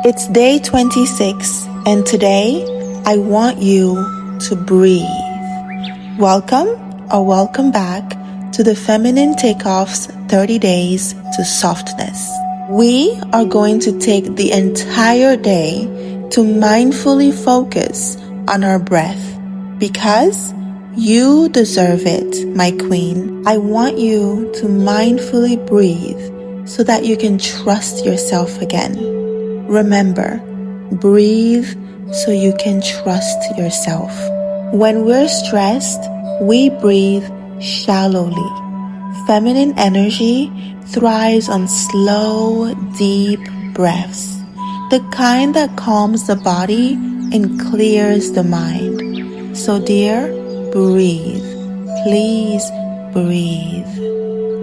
It's day 26, and today I want you to breathe. Welcome or welcome back to the FeminineTakeOff's 30 Days to Softness. We are going to take the entire day to mindfully focus on our breath because you deserve it, my queen. I want you to mindfully breathe so that you can trust yourself again. Remember, breathe so you can trust yourself. When we're stressed, we breathe shallowly. Feminine energy thrives on slow, deep breaths, the kind that calms the body and clears the mind. So dear, breathe. Please breathe.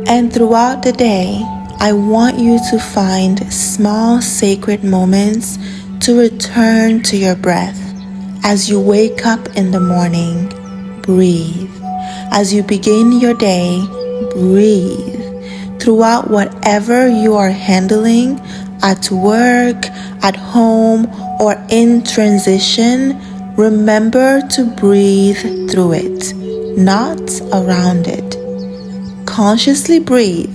And throughout the day, I want you to find small sacred moments to return to your breath. As you wake up in the morning, breathe. As you begin your day, breathe. Throughout whatever you are handling, at work, at home, or in transition, remember to breathe through it, not around it. Consciously breathe.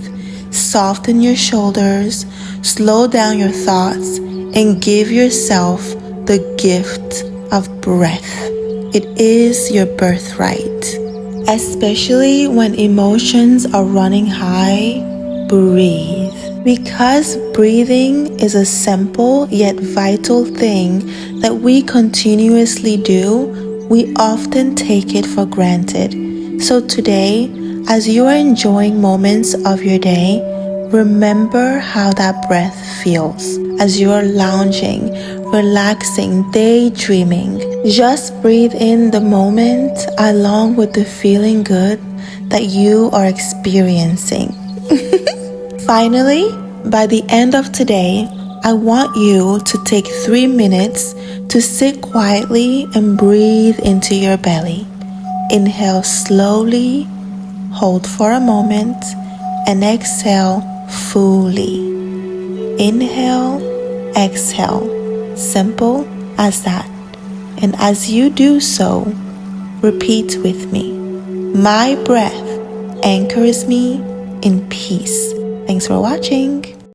Soften your shoulders, slow down your thoughts, and give yourself the gift of breath. It is your birthright. Especially when emotions are running high, breathe. Because breathing is a simple yet vital thing that we continuously do, we often take it for granted. So today, as you are enjoying moments of your day, remember how that breath feels. As you are lounging, relaxing, daydreaming, just breathe in the moment along with the feeling good that you are experiencing. Finally, by the end of today, I want you to take 3 minutes to sit quietly and breathe into your belly. Inhale slowly. Hold for a moment and exhale fully. Inhale, exhale. Simple as that. And as you do so, repeat with me. My breath anchors me in peace. Thanks for watching.